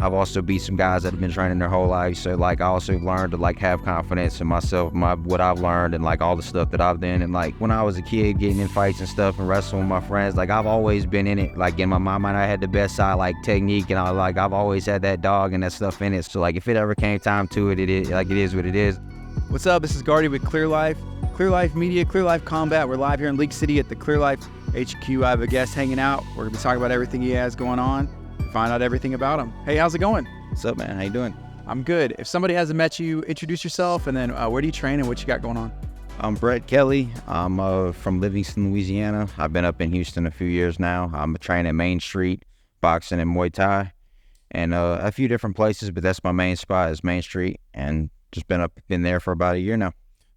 I've also beat some guys that have been training their whole life. So like I also learned to like have confidence in myself, what I've learned and like all the stuff that I've done. And like when I was a kid getting in fights and stuff and wrestling with my friends, like I've always been in it. Like in my mind, I had the best side like technique, and I've always had that dog and that stuff in it. So like if it ever came time to it, it is what it is. What's up? This is Gardy with Clear Life Media, Clear Life Combat. We're live here in League City at the Clear Life HQ. I have a guest hanging out. We're gonna be talking about everything he has going on, find out everything about him. Hey, how's it going? What's up, man? How you doing? I'm good. If somebody hasn't met you, introduce yourself, and then where do you train and what you got going on? I'm Brett Kelley. I'm from Livingston, Louisiana. I've been up in Houston a few years now. I'm training at Main Street, boxing and Muay Thai, and a few different places, but that's my main spot is Main Street, and just been there for about a year now.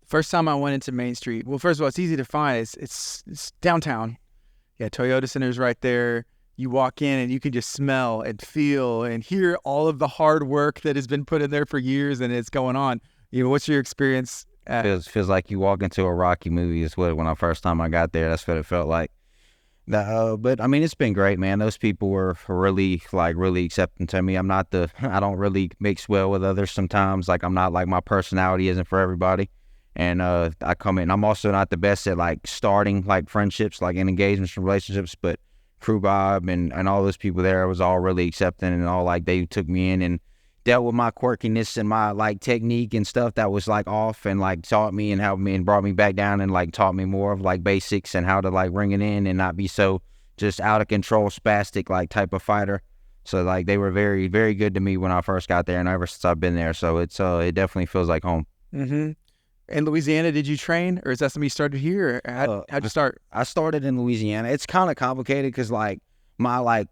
First time I went into Main Street, well, first of all, it's easy to find. It's downtown. Yeah, Toyota Center's right there. You walk in and you can just smell and feel and hear all of the hard work that has been put in there for years, and it's going on. You know, what's your experience? Feels like you walk into a Rocky movie is what, when I first time I got there, that's what it felt like. But I mean, it's been great, man. Those people were really accepting to me. I don't really mix well with others sometimes. Like I'm not like, my personality isn't for everybody. And I come in, I'm also not the best at like starting like friendships, like in engagements and relationships, but Crew Bob and all those people there was all really accepting, and all like they took me in and dealt with my quirkiness and my like technique and stuff that was like off, and like taught me and helped me and brought me back down and like taught me more of like basics and how to like ring it in and not be so just out of control spastic like type of fighter. So like they were very, very good to me when I first got there, and ever since I've been there. So it definitely feels like home. Mm-hmm. In Louisiana, did you train, or is that something you started here? Or how'd you start? I started in Louisiana. It's kind of complicated because like my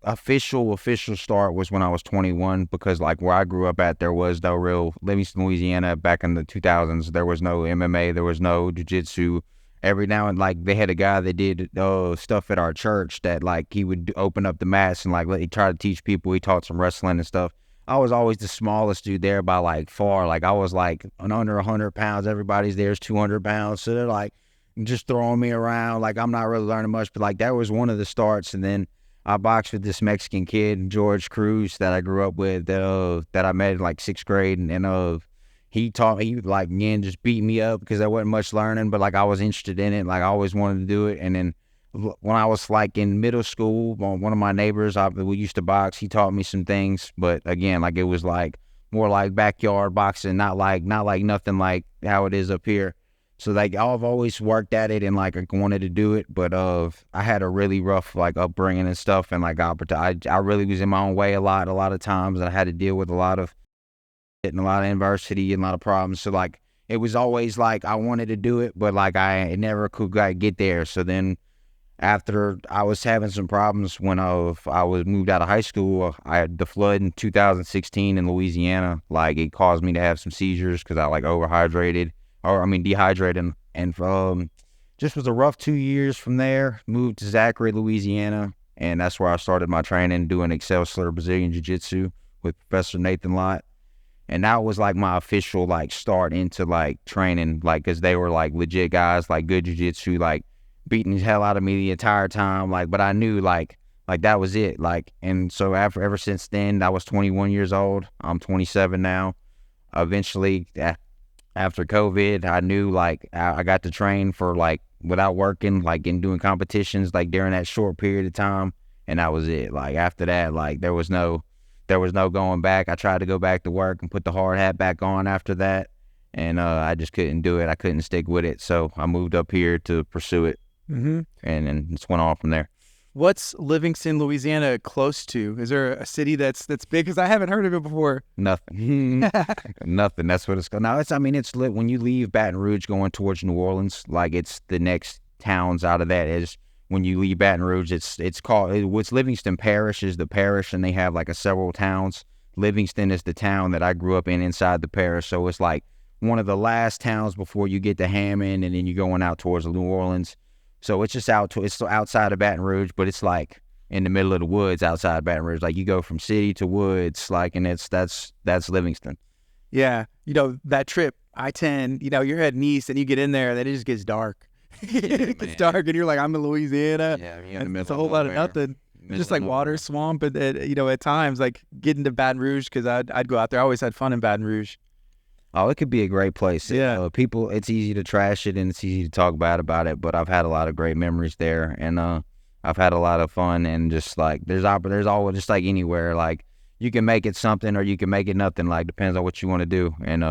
official start was when I was 21, because like where I grew up at, there was no real Livingston, Louisiana back in the 2000s. There was no MMA, there was no jiu-jitsu. Every now and like they had a guy that did stuff at our church that like he would open up the mats and like he tried to teach people. He taught some wrestling and stuff. I was always the smallest dude there by like far. Like I was like under 100 pounds. Everybody's there's 200 pounds. So they're like just throwing me around. Like I'm not really learning much, but like that was one of the starts. And then I boxed with this Mexican kid, George Cruz, that I grew up with, that I met in like 6th grade. And he taught me, like, again, just beat me up because there wasn't much learning, but like I was interested in it. Like I always wanted to do it. And then when I was like in middle school, one of my neighbors, we used to box. He taught me some things, but again, like it was like more like backyard boxing, not like nothing like how it is up here. So like I've always worked at it and like I wanted to do it, but I had a really rough like upbringing and stuff, and like I really was in my own way a lot of times, and I had to deal with a lot of adversity and a lot of problems. So like it was always like I wanted to do it, but like I never could get there. So then after I was having some problems when I was moved out of high school, I had the flood in 2016 in Louisiana. Like it caused me to have some seizures because I like dehydrated, and just was a rough 2 years from there. Moved to Zachary, Louisiana, and that's where I started my training, doing Excelsior Brazilian Jiu-Jitsu with Professor Nathan Lott. And that was like my official like start into like training, like because they were like legit guys, like good jiu-jitsu, like beating the hell out of me the entire time, like, but I knew like that was it, like. And so ever since then, I was 21 years old. I'm 27 now. Eventually, after COVID, I knew like I got to train for like without working, like and doing competitions like during that short period of time, and that was it. Like after that, like there was no going back. I tried to go back to work and put the hard hat back on after that, and I just couldn't do it. I couldn't stick with it, so I moved up here to pursue it. Mm-hmm. And then just went on from there. What's Livingston, Louisiana close to? Is there a city that's big? Because I haven't heard of it before. Nothing. Nothing. That's what it's called. Now, it's lit when you leave Baton Rouge going towards New Orleans. Like it's the next towns out of that is when you leave Baton Rouge. It's called what's Livingston Parish is the parish, and they have like several towns. Livingston is the town that I grew up in inside the parish. So it's like one of the last towns before you get to Hammond, and then you're going out towards New Orleans. So it's just it's outside of Baton Rouge, but it's like in the middle of the woods outside of Baton Rouge. Like you go from city to woods, like, and that's Livingston. Yeah. You know, that trip, I-10, you know, you're heading east and you get in there and then it just gets dark. It gets dark and you're like, I'm in Louisiana. Yeah, you're in the middle. It's a whole lot of nothing. just like water, swamp, and at times like getting to Baton Rouge because I'd go out there. I always had fun in Baton Rouge. Oh, it could be a great place. Yeah. People, it's easy to trash it and it's easy to talk bad about it, but I've had a lot of great memories there, and I've had a lot of fun, and just like there's always, just like anywhere, like you can make it something or you can make it nothing. Like depends on what you want to do, and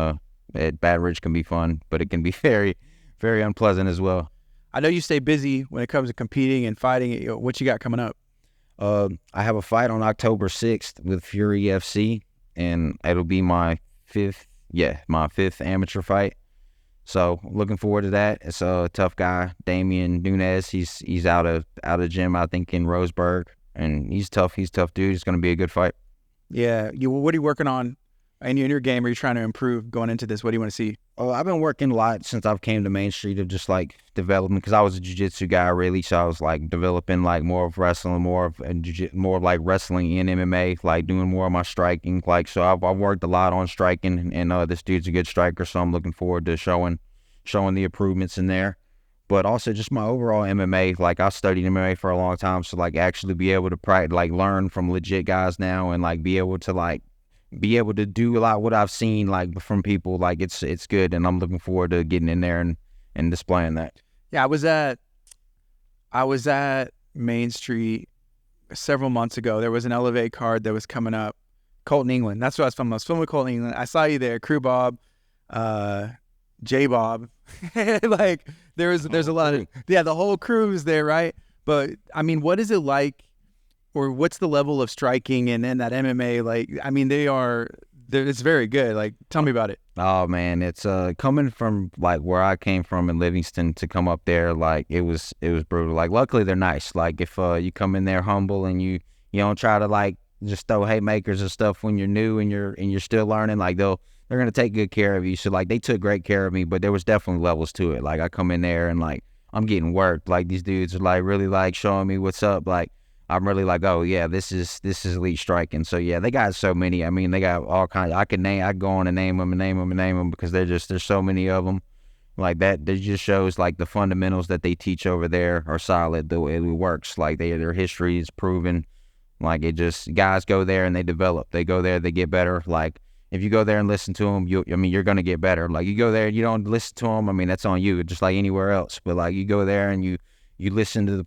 Baton Rouge can be fun, but it can be very, very unpleasant as well. I know you stay busy when it comes to competing and fighting. What you got coming up? I have a fight on October 6th with Fury FC, and it'll be my fifth amateur fight. So looking forward to that. It's a tough guy, Damian Nunez. He's out of gym, I think, in Roseburg, and he's tough. He's a tough dude. It's going to be a good fight. Yeah. What are you working on in your game? Are you trying to improve going into this? What do you want to see? Oh, I've been working a lot since I've came to Main Street of just like development, because I was a jiu-jitsu guy really, so I was like developing like more of wrestling, more of like wrestling in MMA, like doing more of my striking. Like so, I've worked a lot on striking, and this dude's a good striker, so I'm looking forward to showing the improvements in there. But also just my overall MMA, like I studied MMA for a long time, so like actually be able to practice, like learn from legit guys now, and like be able to do a lot of what I've seen like from people. Like it's good, and I'm looking forward to getting in there and displaying that. Yeah, I was at Main Street several months ago. There was an Elevate card that was coming up. Colton England. That's what I was filming. I was filming with Colton England. I saw you there. Crew Bob, J Bob. Like there's a lot of the whole crew is there, right? But I mean, what is it like? Or what's the level of striking and that MMA? Like, I mean, it's very good. Like, tell me about it. Oh man, it's coming from like where I came from in Livingston to come up there, like it was brutal. Like luckily they're nice. Like if you come in there humble and you don't try to like just throw haymakers and stuff when you're new and you're still learning, like they're gonna take good care of you. So like they took great care of me, but there was definitely levels to it. Like I come in there and like I'm getting worked. Like these dudes are like really like showing me what's up. Like I'm really like, oh yeah, this is elite striking. So yeah, they got so many. I mean, they got all kinds. I could go on and name them because there's so many of them. Like that just shows like the fundamentals that they teach over there are solid. The way it works, like their history is proven. Like it just guys go there and they develop. They go there, they get better. Like if you go there and listen to them, you're gonna get better. Like you go there, you don't listen to them. I mean, that's on you, just like anywhere else. But like you go there and you listen to the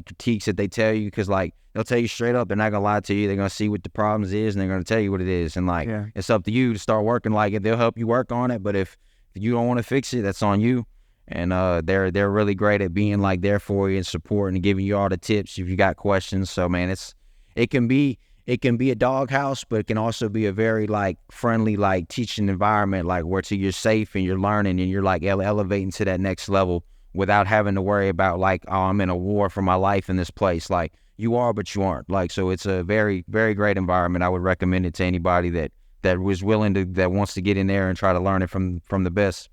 critiques that they tell you, because like they'll tell you straight up. They're not gonna lie to you. They're gonna see what the problems is, and they're gonna tell you what it is. And like it's up to you to start working. Like they'll help you work on it, but if you don't want to fix it, that's on you. And they're really great at being like there for you and supporting and giving you all the tips if you got questions. So man, it can be a doghouse, but it can also be a very like friendly like teaching environment, like where you're safe and you're learning and you're like elevating to that next level without having to worry about like, oh, I'm in a war for my life in this place. Like you are, but you aren't. Like, so it's a very, very great environment. I would recommend it to anybody that was willing to, that wants to get in there and try to learn it from the best.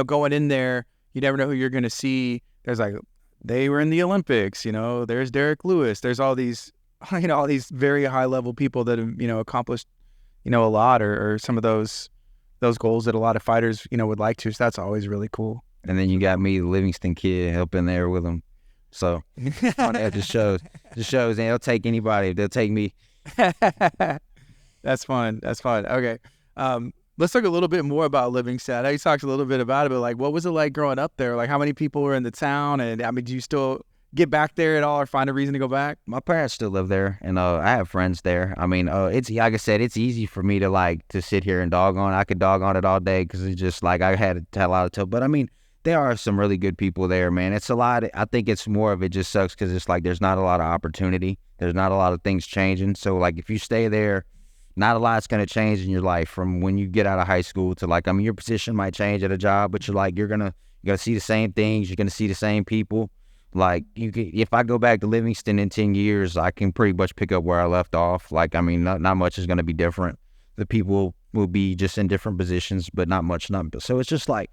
Going in there, you never know who you're going to see. There's like, they were in the Olympics, there's Derek Lewis. There's all these, all these very high level people that have, accomplished, a lot or some of those goals that a lot of fighters, would like to. So that's always really cool. And then you got me, the Livingston kid, up in there with them. So that just shows, and they'll take anybody. They'll take me. That's fun. Okay. Let's talk a little bit more about Livingston. I know you talked a little bit about it, but like, what was it like growing up there? Like, how many people were in the town? And I mean, do you still get back there at all or find a reason to go back? My parents still live there, and I have friends there. I mean, it's like I said, it's easy for me to sit here and dog on. I could dog on it all day because it's just like I had a lot of trouble. But I mean, there are some really good people there, man. It's a lot. I think it's more of it just sucks because it's like there's not a lot of opportunity. There's not a lot of things changing. So like if you stay there, not a lot's going to change in your life from when you get out of high school to like, I mean, your position might change at a job, but you're gonna see the same things. You're gonna see the same people. Like if I go back to Livingston in 10 years, I can pretty much pick up where I left off. Like, I mean, not much is going to be different. The people will be just in different positions, but not much. So it's just like,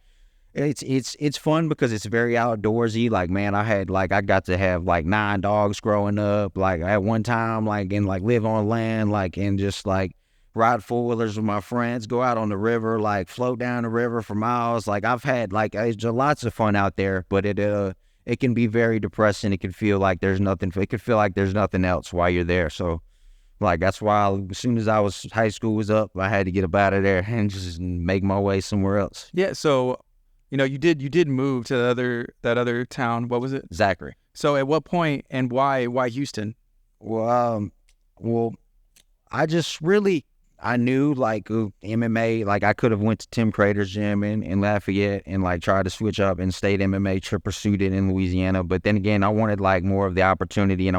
it's fun because it's very outdoorsy. Like, man, I got to have like 9 dogs growing up. Like at one time, like, and like live on land, like, and just like ride 4-wheelers with my friends, go out on the river, like float down the river for miles. Like I've had like, it's lots of fun out there, but it can be very depressing. It can feel like there's nothing. It could feel like there's nothing else while you're there. So like that's why as soon as high school was up, I had to get up out of there and just make my way somewhere else. Yeah. So, you did move to that other town. What was it? Zachary. So at what point and why Houston? Well, I just really I knew like MMA, like I could have went to Tim Crater's gym in Lafayette and like tried to switch up and stayed MMA to pursued it in Louisiana. But then again, I wanted like more of the opportunity, and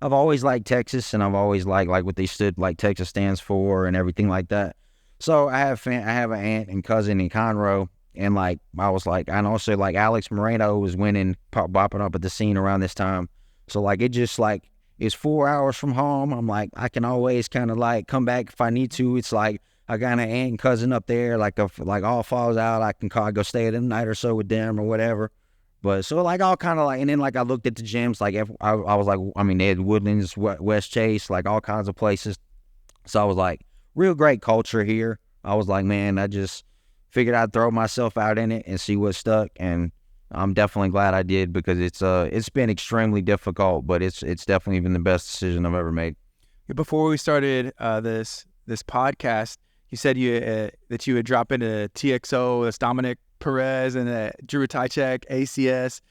I've always liked Texas, and I've always liked like what they stood like Texas stands for and everything like that. So I have an aunt and cousin in Conroe, and like I was like, and also like Alex Moreno was winning, bopping up at the scene around this time. So like it just like it's 4 hours from home. I'm like, I can always kind of like come back if I need to. It's like I got an aunt and cousin up there. Like if like all falls out, I can go stay the night or so with them or whatever. But so like all kind of like, and then like I looked at the gyms. Like I was like, I mean, they had Woodlands, West Chase, like all kinds of places. So I was like, real great culture here. I was like, man, I just figured I'd throw myself out in it and see what stuck. And I'm definitely glad I did, because it's been extremely difficult, but it's definitely been the best decision I've ever made. Before we started this podcast, you said that you would drop into TXO, that's Dominic Perez, and Drew Tychek, ACS.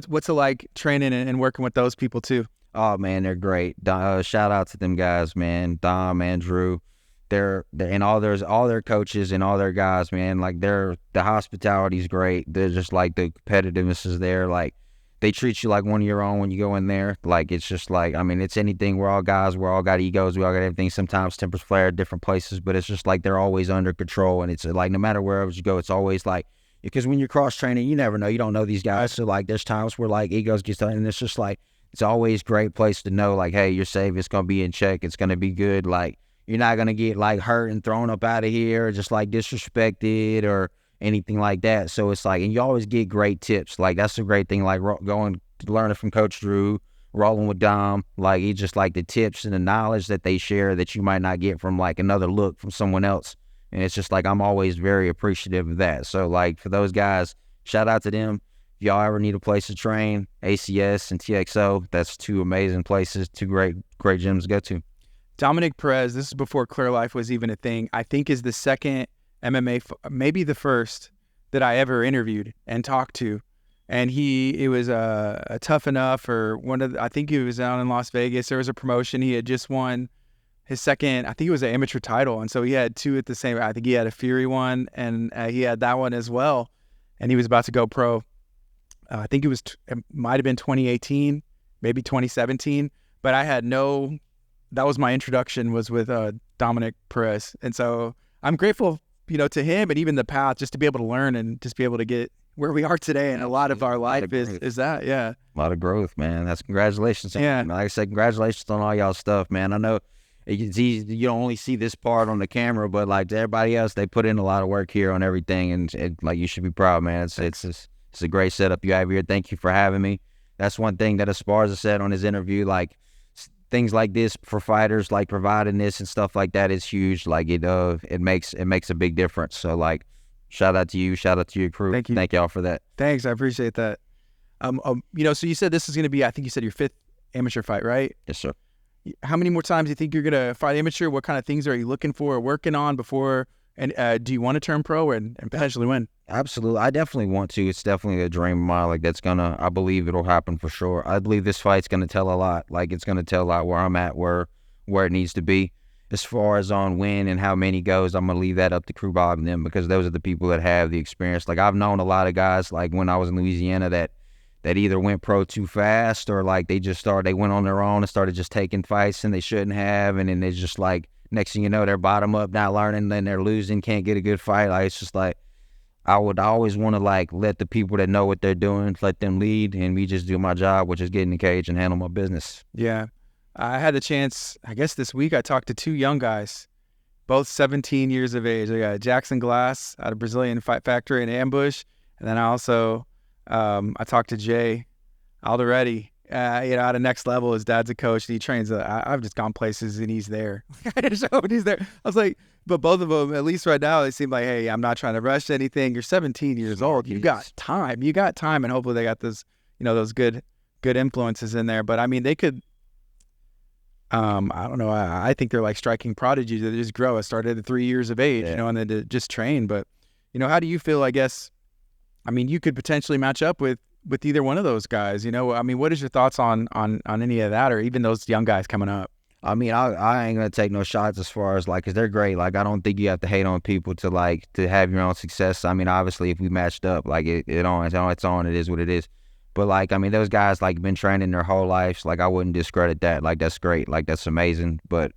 What's it like training and working with those people too? Oh man, they're great. Shout out to them guys, man. Dom, Andrew. They're and all their coaches and all their guys, man. Like the hospitality's great. They're just like the competitiveness is there. Like they treat you like one of your own when you go in there. Like it's just like, I mean, it's anything. We're all guys. We're all got egos. We all got everything. Sometimes tempers flare at different places, but it's just like they're always under control. And it's like no matter where else you go, it's always like, because when you're cross training, you never know. You don't know these guys. So like there's times where like egos get done, and it's just like it's always a great place to know like, hey, you're safe. It's gonna be in check. It's gonna be good. Like you're not going to get like hurt and thrown up out of here or just like disrespected or anything like that. So it's like, and you always get great tips. Like that's the great thing, like going to learning from Coach Drew, rolling with Dom. Like he just like the tips and the knowledge that they share that you might not get from like another look from someone else. And it's just like, I'm always very appreciative of that. So like for those guys, shout out to them. If y'all ever need a place to train, ACS and TXO, that's two amazing places, two great gyms to go to. Dominic Perez, this is before Clear Life was even a thing, I think is the second MMA, maybe the first, that I ever interviewed and talked to. And it was a Tough Enough, or I think he was down in Las Vegas. There was a promotion. He had just won his second, I think it was an amateur title. And so he had two at the same, I think he had a Fury one, and he had that one as well. And he was about to go pro. I think it might have been 2018, maybe 2017. But I had that was my introduction, was with Dominic Perez. And so I'm grateful, to him, and even the path, just to be able to learn and just be able to get where we are today. And a lot of our life is that, yeah. A lot of growth, man. That's congratulations. Yeah. Like I said, congratulations on all y'all stuff, man. I know it's easy. You don't only see this part on the camera, but like to everybody else, they put in a lot of work here on everything. And like, you should be proud, man. It's a great setup you have here. Thank you for having me. That's one thing that Esparza said on his interview, like, things like this for fighters, like providing this and stuff like that is huge. Like it makes a big difference. So like, shout out to you, shout out to your crew. Thank you. Thank y'all for that. Thanks, I appreciate that. So you said this is going to be, I think you said your fifth amateur fight, right? Yes, sir. How many more times do you think you're going to fight amateur? What kind of things are you looking for or working on before? And do you want to turn pro and potentially win? Absolutely. I definitely want to. It's definitely a dream of mine. Like I believe it'll happen for sure. I believe this fight's going to tell a lot. Like it's going to tell a lot where I'm at, where it needs to be. As far as on when and how many goes, I'm going to leave that up to Crew Bob and them, because those are the people that have the experience. Like I've known a lot of guys, like when I was in Louisiana, that either went pro too fast, or like they went on their own and started just taking fights and they shouldn't have. And then they just like, next thing you know, they're bottom up, not learning, then they're losing, can't get a good fight. Like it's just like, I would always want to like let the people that know what they're doing, let them lead, and me just do my job, which is get in the cage and handle my business. Yeah. I had the chance, I guess this week, I talked to two young guys, both 17 years of age. I got Jackson Glass out of Brazilian Fight Factory in Ambush. And then I also, I talked to Jay Alderetti, out of Next Level. His dad's a coach and he trains. I've just gone places and he's there. I just showed he's there. I was like, But both of them, at least right now, they seem like, hey, I'm not trying to rush anything. You're 17 years old. You got time. You got time, and hopefully they got those, those good influences in there. But I mean, they could. I don't know. I think they're like striking prodigies that just grow. I started at 3 years of age, and then to just train. But how do you feel? I guess, I mean, you could potentially match up with either one of those guys. I mean, what is your thoughts on any of that, or even those young guys coming up? I mean, I ain't gonna take no shots as far as like, cause they're great. Like, I don't think you have to hate on people to have your own success. I mean, obviously, if we matched up, like it's on. It is what it is. But like, I mean, those guys like been training their whole lives. Like, I wouldn't discredit that. Like, that's great. Like, that's amazing. But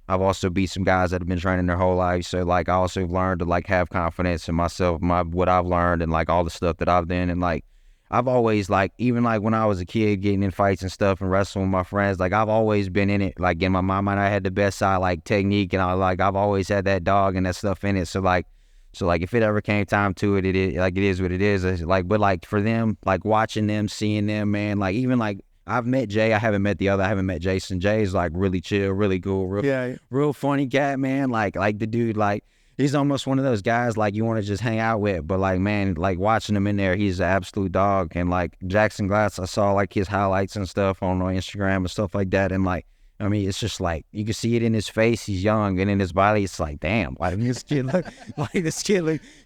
I've also beat some guys that have been training their whole life. So like, I also learned to like have confidence in myself, what I've learned, and like all the stuff that I've done, and like. I've always, like, even, like, when I was a kid getting in fights and stuff and wrestling with my friends, like, I've always been in it. Like, in my mind, I had the best side, like, technique, and I've always had that dog and that stuff in it. So, like, if it ever came time to it, it is what it is. It's like, but, like, for them, like, watching them, seeing them, man, like, even, like, I've met Jay. I haven't met the other. I haven't met Jason. Jay's, like, really chill, really cool, real funny cat, man. Like, the dude, like, he's almost one of those guys, like, you want to just hang out with. But, like, man, like, watching him in there, he's an absolute dog. And, like, Jackson Glass, I saw, like, his highlights and stuff on Instagram and stuff like that. And, like, I mean, it's just, like, you can see it in his face. He's young. And in his body, it's like, damn. Like, this kid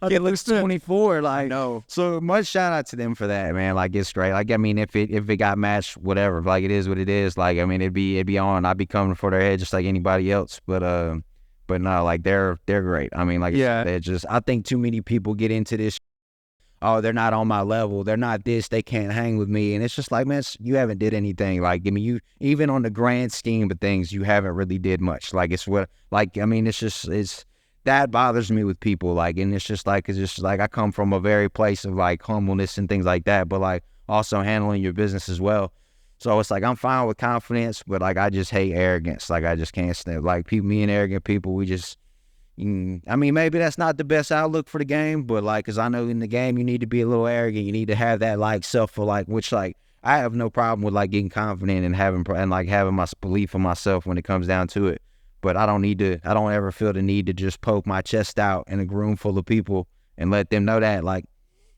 looks 24. Like, no. So, much shout out to them for that, man. Like, it's great. Like, I mean, if it got matched, whatever. Like, it is what it is. Like, I mean, it'd be on. I'd be coming for their head just like anybody else. But no, like they're great. I mean, like, they're just, I think too many people get into this. Oh, they're not on my level. They're not this. They can't hang with me. And it's just like, man, you haven't did anything. Like, I mean, you, even on the grand scheme of things, you haven't really did much. Like, it's what, like, I mean, it's that bothers me with people. Like, and it's just like I come from a very place of like humbleness and things like that, but like also handling your business as well. So it's like, I'm fine with confidence, but like, I just hate arrogance. Like, I just can't stand, like, me and arrogant people, we just, I mean, maybe that's not the best outlook for the game, but like, cause I know in the game, you need to be a little arrogant. You need to have that like self for like, which like, I have no problem with like getting confident and having my belief in myself when it comes down to it. But I don't ever feel the need to just poke my chest out in a room full of people and let them know that, like,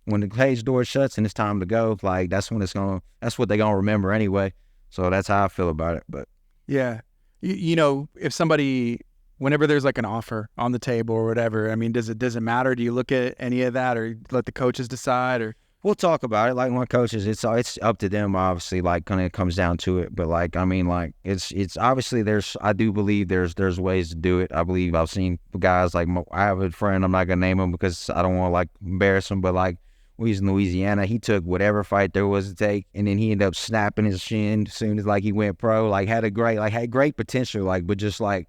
when the cage door shuts and it's time to go, like, that's what they're going to remember anyway. So that's how I feel about it. But yeah, if somebody, whenever there's like an offer on the table or whatever, I mean, does it matter? Do you look at any of that or let the coaches decide? Or we'll talk about it. Like, my coaches, it's up to them, obviously, like, when it comes down to it. But like, I mean, like, it's obviously I do believe there's ways to do it. I believe I've seen guys like, I have a friend, I'm not going to name him because I don't want to like embarrass him, but like, when he's in Louisiana, he took whatever fight there was to take, and then he ended up snapping his shin as soon as like he went pro. Like, had great potential, like, but just like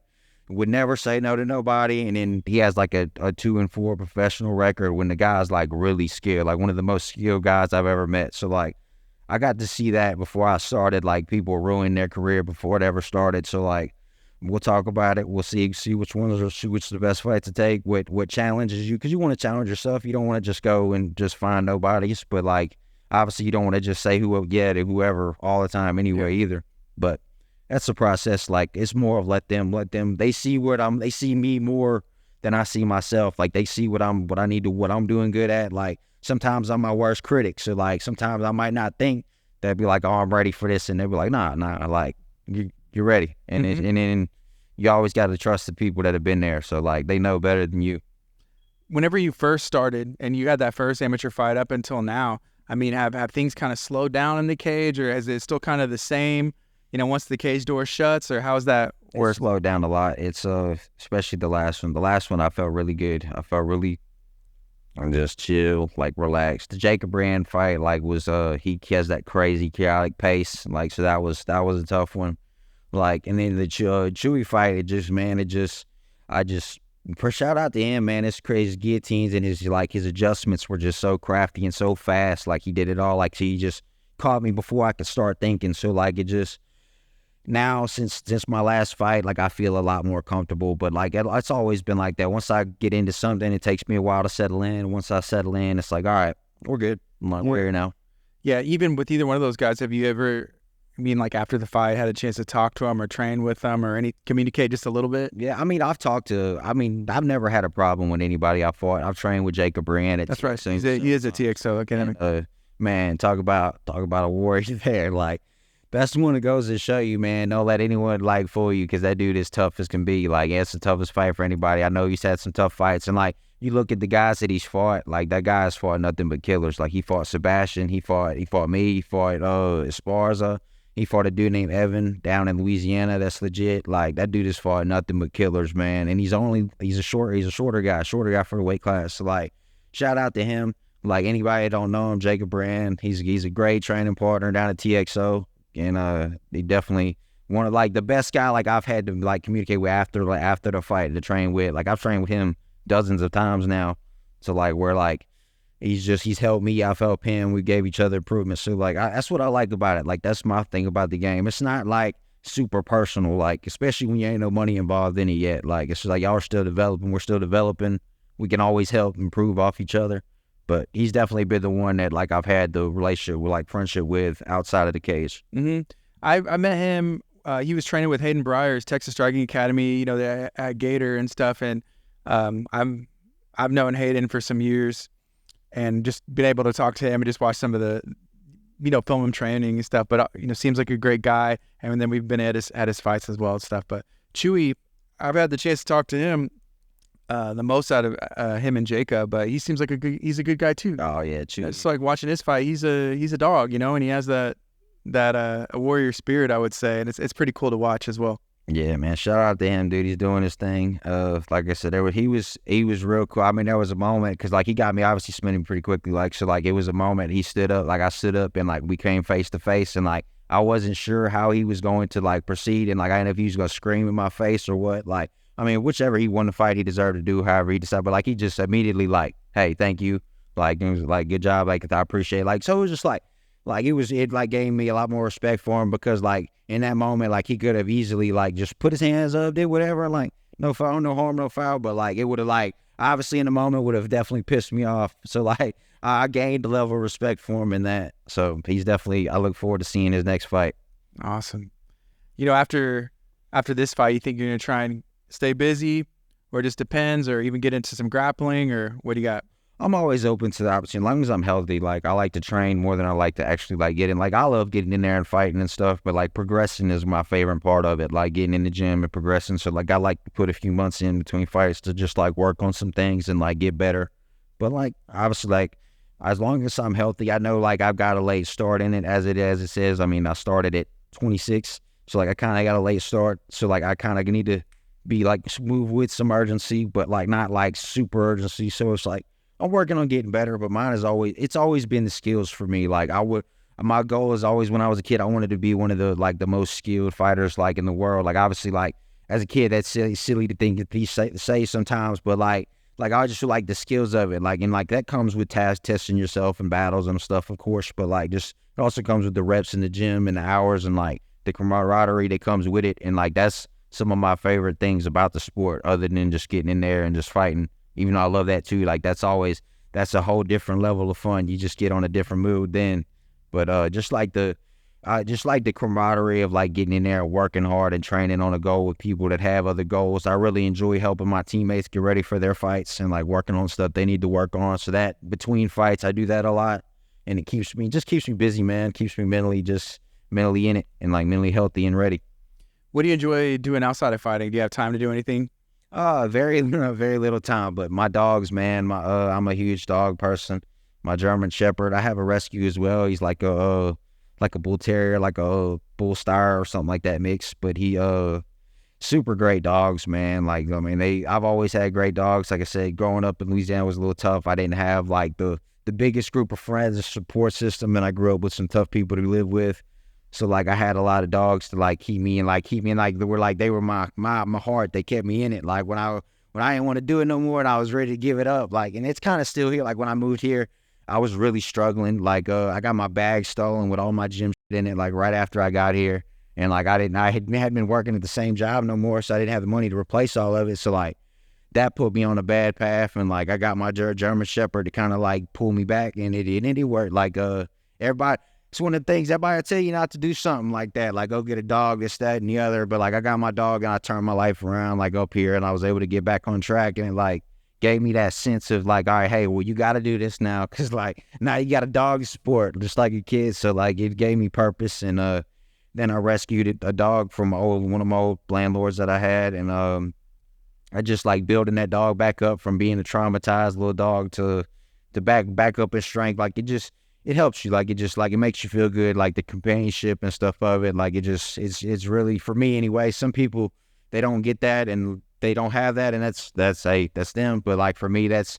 would never say no to nobody. And then he has like a 2-4 professional record when the guy's like really skilled, like one of the most skilled guys I've ever met. So like, I got to see that before I started. Like, people ruin their career before it ever started. So like, we'll talk about it. We'll see which the best fight to take, what challenges you, because you want to challenge yourself. You don't want to just go and just find nobodies, but like, obviously you don't want to just say to whoever all the time anyway either. But that's the process. Like, it's more of let them, they see they see me more than I see myself. Like, they see what I'm doing good at. Like, sometimes I'm my worst critic. So like, sometimes I might not think, they'd be like, oh, I'm ready for this. And they'd be like, nah, like, you're ready. And and then you always got to trust the people that have been there. So like, they know better than you. Whenever you first started and you had that first amateur fight up until now, I mean, have things kind of slowed down in the cage, or is it still kind of the same, once the cage door shuts, or how's that work? It's slowed down a lot. It's especially the last one. The last one, I felt really good. I'm just chill, like, relaxed. The Jacob Brand fight, like, was he has that crazy chaotic pace, like, so that was a tough one. Like, and then the Chewy fight, for shout out to him, man. It's crazy guillotines, and his adjustments were just so crafty and so fast. Like, he did it all. Like, he just caught me before I could start thinking. So like, it just, now since my last fight, like, I feel a lot more comfortable. But like, it's always been like that. Once I get into something, it takes me a while to settle in. Once I settle in, it's like, all right, we're good. I'm like, we're here now. Yeah, even with either one of those guys, have you ever I mean, like after the fight, had a chance to talk to him or train with him or communicate just a little bit? Yeah, I mean, I've never had a problem with anybody I fought. I've trained with Jacob Brand at That's right. TXO He is a TXO academy. Man, talk about a warrior there. Like, that's the one that goes to show you, man, don't let anyone, like, fool you, because that dude is tough as can be. Like, yeah, it's the toughest fight for anybody. I know he's had some tough fights, and, like, you look at the guys that he's fought, like, that guy's fought nothing but killers. Like, he fought Sebastian, he fought me, he fought Esparza, he fought a dude named Evan down in Louisiana. That's legit. Like, that dude has fought nothing but killers, man. And he's a shorter guy for the weight class. So, like, shout out to him. Like, anybody that don't know him, Jacob Brand, he's a great training partner down at TXO. And he definitely one of, like, the best guy, like, I've had to, like, communicate with after the fight to train with. Like, I've trained with him dozens of times now. So, like, we're, like, he's helped me, I've helped him, we gave each other improvements. So, like, that's what I like about it. Like, that's my thing about the game. It's not, like, super personal, like, especially when you ain't no money involved in it yet. Like, it's just like, y'all are still developing, we're still developing. We can always help improve off each other. But he's definitely been the one that, like, I've had the relationship with, like, friendship with outside of the cage. Mm-hmm. I met him. He was training with Hayden Breyer's Texas Striking Academy, you know, at Gator and stuff. And I've known Hayden for some years, and just been able to talk to him and just watch some of the, you know, film him training and stuff. But you know, seems like a great guy. And then we've been at his fights as well and stuff. But Chewy, I've had the chance to talk to him the most out of him and Jacob, but he seems like he's a good guy too. Oh yeah, Chewy. It's like watching his fight. He's a dog, you know, and he has that a warrior spirit, I would say, and it's pretty cool to watch as well. Yeah, man. Shout out to him, dude. He's doing his thing. Like I said, he was real cool. I mean, there was a moment because, like, he got me obviously spinning pretty quickly. Like, so, like, it was a moment he stood up, like, I stood up, and, like, we came face to face, and, like, I wasn't sure how he was going to, like, proceed, and, like, I didn't know if he was gonna scream in my face or what. Like, I mean, whichever he won the fight, he deserved to do however he decided. But, like, he just immediately, like, hey, thank you. Like, it was like, good job. Like, I appreciate it. Like, so it was just like it like gave me a lot more respect for him because, like, in that moment, like, he could have easily, like, just put his hands up, did whatever, like, no foul, no harm, no foul. But, like, it would have, like, obviously in the moment would have definitely pissed me off. So, like, I gained a level of respect for him in that. So he's definitely, I look forward to seeing his next fight. Awesome. You know, after this fight, you think you're going to try and stay busy, or it just depends, or even get into some grappling, or what do you got? I'm always open to the opportunity, as long as I'm healthy. Like, I like to train more than I like to actually, like, get in. Like, I love getting in there and fighting and stuff, but, like, progressing is my favorite part of it, like, getting in the gym and progressing. So, like, I like to put a few months in between fights to just, like, work on some things and, like, get better. But, like, obviously, like, as long as I'm healthy, I know, like, I've got a late start in it, as it says. I mean, I started at 26, so, like, I kind of got a late start. So, like, I kind of need to be, like, smooth with some urgency, but, like, not, like, super urgency. So it's like, I'm working on getting better, but it's always been the skills for me. Like, my goal is always, when I was a kid, I wanted to be one of the, like, the most skilled fighters, like, in the world. Like, obviously, like, as a kid, that's silly to think to say sometimes, but, like, I just feel like the skills of it, like, and, like, that comes with testing yourself in battles and stuff, of course, but, like, just, it also comes with the reps in the gym and the hours and, like, the camaraderie that comes with it. And, like, that's some of my favorite things about the sport, other than just getting in there and just fighting. Even though I love that too, like, that's a whole different level of fun. You just get on a different mood then. But just like the camaraderie of, like, getting in there and working hard and training on a goal with people that have other goals. I really enjoy helping my teammates get ready for their fights and, like, working on stuff they need to work on. So that between fights, I do that a lot, and it keeps me busy, man. Keeps me mentally in it and, like, mentally healthy and ready. What do you enjoy doing outside of fighting? Do you have time to do anything? Very little time, but my dogs, man, I'm a huge dog person. My German Shepherd, I have a rescue as well. He's like a bull terrier, like a bull star or something like that mix, but he, super great dogs, man. Like, I mean, I've always had great dogs. Like I said, growing up in Louisiana was a little tough. I didn't have, like, the biggest group of friends and support system, and I grew up with some tough people to live with. So, like, I had a lot of dogs to, like, keep me in, like, they were my heart. They kept me in it. Like, when I didn't want to do it no more and I was ready to give it up, like, and it's kind of still here. Like, when I moved here, I was really struggling. Like, I got my bag stolen with all my gym shit in it, like, right after I got here. And, like, I hadn't been working at the same job no more, so I didn't have the money to replace all of it. So, like, that put me on a bad path. And, like, I got my German Shepherd to kind of, like, pull me back, and it worked. Like, everybody, it's one of the things everybody tell you not to do something like that, like go get a dog, this, that, and the other. But like I got my dog and I turned my life around like up here, and I was able to get back on track, and it like gave me that sense of like, all right, hey, well you got to do this now, because like now you got a dog sport just like a kid. So like it gave me purpose, and then I rescued a dog from one of my old landlords that I had, and I just like building that dog back up from being a traumatized little dog to back up in strength. Like it helps you. Like it makes you feel good. Like the companionship and stuff of it. Like it's really, for me anyway. Some people, they don't get that and they don't have that, and that's them. But like for me, that's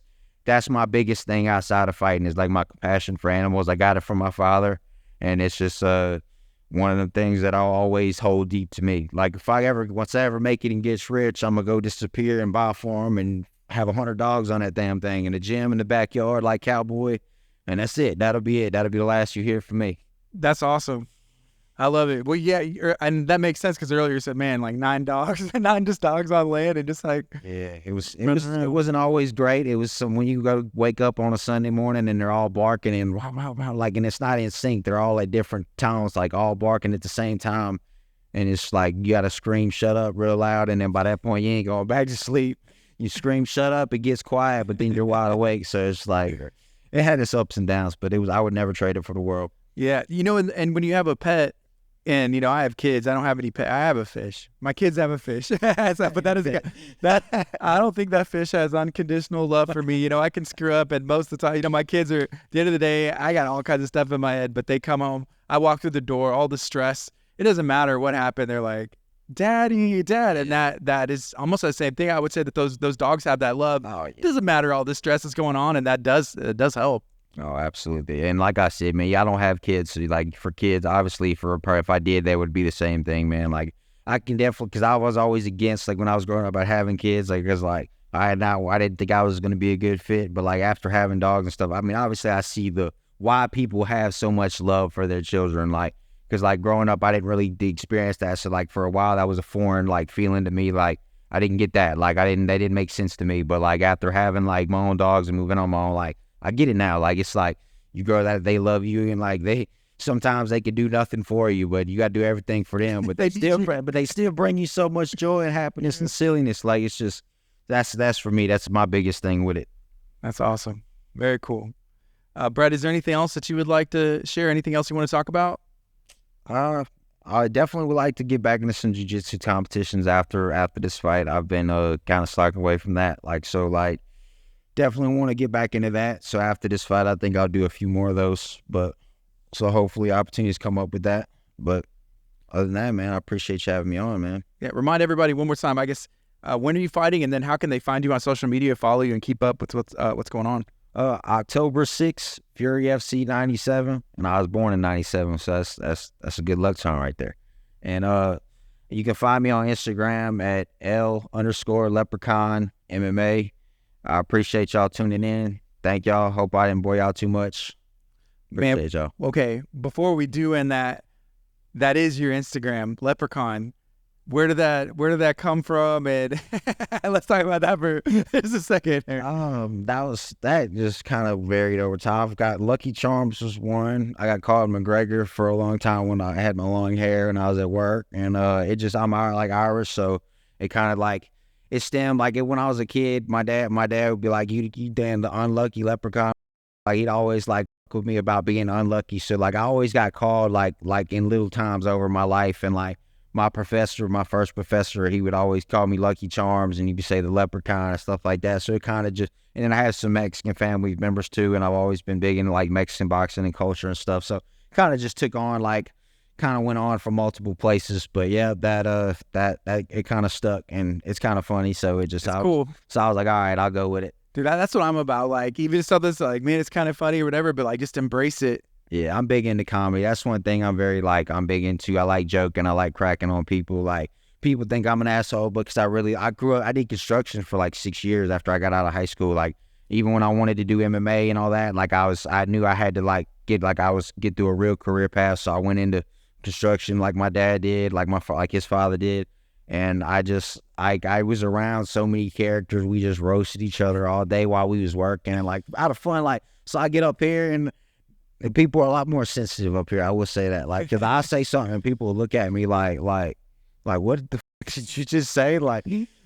my biggest thing outside of fighting, is like my compassion for animals. I got it from my father, and it's just one of the things that I'll always hold deep to me. Like once I ever make it and gets rich, I'm gonna go disappear and buy a farm and have 100 dogs on that damn thing, in a gym in the backyard like Cowboy, and that's it. That'll be it. That'll be the last you hear from me. That's awesome. I love it. Well, yeah, and that makes sense, because earlier you said, man, like 9 dogs, 9 just dogs on land, and just like, yeah, it wasn't always great. It was when you go wake up on a Sunday morning and they're all barking and wow, wow, wow, like, and it's not in sync. They're all at different tones, like all barking at the same time, and it's like you gotta scream "shut up" real loud, and then by that point you ain't going back to sleep. You scream "shut up," it gets quiet, but then you're wide awake. So it's like it had its ups and downs, but I would never trade it for the world. yeah, and when you have a pet. And, I have kids. I don't have any pet. I have a fish. My kids have a fish. But that I don't think that fish has unconditional love for me. I can screw up, and most of the time, my kids are, at the end of the day, I got all kinds of stuff in my head, but they come home. I walk through the door, all the stress. It doesn't matter what happened. They're like, Daddy, Dad. And that is almost the same thing. I would say that those dogs have that love. Oh, yeah. It doesn't matter all this stress is going on, and it does help. Oh, absolutely. And like I said, man, I don't have kids. So like for kids, obviously, if I did, they would be the same thing, man. Like I can definitely, because I was always against, like when I was growing up, about having kids, like because like I didn't think I was going to be a good fit. But like after having dogs and stuff, I mean, obviously I see why people have so much love for their children. Like, because like growing up, I didn't really experience that. So like for a while, that was a foreign like feeling to me. Like I didn't get that. Like they didn't make sense to me. But like after having like my own dogs and moving on my own, like I get it now. Like it's like you grow that they love you, and like sometimes they can do nothing for you, but you got to do everything for them. But they still bring you so much joy and happiness and silliness. Like it's just that's for me. That's my biggest thing with it. That's awesome. Very cool. Brett, is there anything else that you would like to share? Anything else you want to talk about? I definitely would like to get back into some jiu-jitsu competitions after this fight. I've been kind of slacking away from that. Like definitely want to get back into that. So after this fight, I think I'll do a few more of those. But so hopefully opportunities come up with that. But other than that, man, I appreciate you having me on, man. Yeah, remind everybody one more time, I guess, when are you fighting, and then how can they find you on social media, follow you, and keep up with what's going on? October 6th, Fury FC 97, and I was born in 97, so that's a good luck charm right there. And you can find me on Instagram at L_Leprechaun MMA. I appreciate y'all tuning in. Thank y'all. Hope I didn't bore y'all too much. Appreciate y'all. Okay, before we do end that is your Instagram, Leprechaun. Where did that come from? And let's talk about that for just a second. That just kind of varied over time. I've got Lucky Charms was one. I got called McGregor for a long time when I had my long hair and I was at work, and I'm like Irish, so it kind of like it stemmed like it when I was a kid. My dad would be like, you damn the unlucky leprechaun. Like he'd always like with me about being unlucky. So like I always got called like in little times over my life, and like my first professor, he would always call me Lucky Charms, and he'd say the leprechaun and stuff like that. So it kind of just, and then I have some Mexican family members too, and I've always been big into like Mexican boxing and culture and stuff. So kind of just took on kind of went on from multiple places. But yeah, that it kind of stuck, and it's kind of funny. So it just, cool. So I was like, all right, I'll go with it. Dude, that's what I'm about. Like even if something's like, man, it's kind of funny or whatever, but like just embrace it. Yeah, I'm big into comedy. That's one thing I'm big into. I like joking. I like cracking on people. Like, people think I'm an asshole because I did construction for like 6 years after I got out of high school. Like, even when I wanted to do MMA and all that, like I knew I had to get through a real career path. So I went into construction like my dad did, like his father did. And I was around so many characters. We just roasted each other all day while we was working, and like out of fun. Like, so I get up here and And people are a lot more sensitive up here. I will say that. Like, cause I say something and people will look at me like, what the fuck did you just say?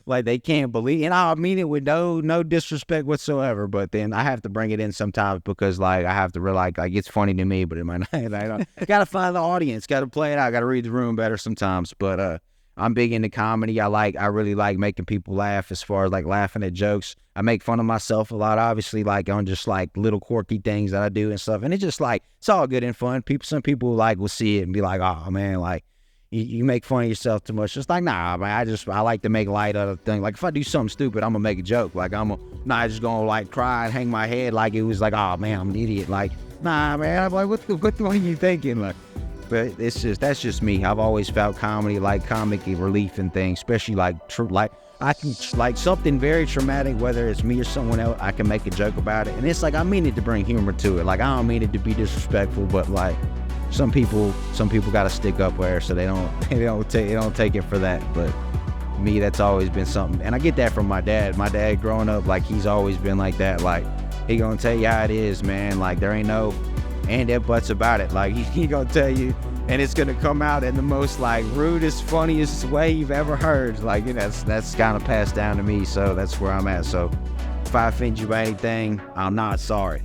Like they can't believe, and I mean it with no disrespect whatsoever. But then I have to bring it in sometimes because like I have to realize like it's funny to me, but it might not. I gotta find the audience, gotta play it out, gotta read the room better sometimes. But I'm big into comedy. I really like making people laugh as far as like laughing at jokes. I make fun of myself a lot, obviously, like on just like little quirky things that I do and stuff. And it's just like it's all good and fun. Some people like will see it and be like, oh man, like. You make fun of yourself too much. It's like, nah, man, I like to make light of the thing. Like, if I do something stupid, I'm going to make a joke. Like, not just going to, like, cry and hang my head like it was like, oh, man, I'm an idiot. Like, nah, man, I'm like, what are you thinking? Like, but that's just me. I've always felt comedy, like, comic relief and things, especially, like, I can, like, something very traumatic, whether it's me or someone else, I can make a joke about it. And it's like, I mean it to bring humor to it. Like, I don't mean it to be disrespectful, but, like, some people got to stick up there, so they don't take it for that. But me, that's always been something, and I get that from my dad. My dad, growing up, like he's always been like that. Like he gonna tell you how it is, man. Like there ain't no and if buts about it. Like he gonna tell you, and it's gonna come out in the most like rudest, funniest way you've ever heard. Like that's kind of passed down to me, so that's where I'm at. So if I offend you by anything, I'm not sorry.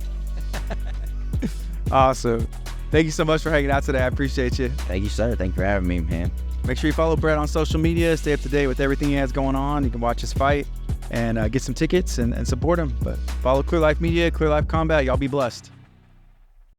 Awesome. Thank you so much for hanging out today. I appreciate you. Thank you, sir. Thank you for having me, man. Make sure you follow Brett on social media. Stay up to date with everything he has going on. You can watch his fight and get some tickets and support him. But follow Clear Life Media, Clear Life Combat. Y'all be blessed.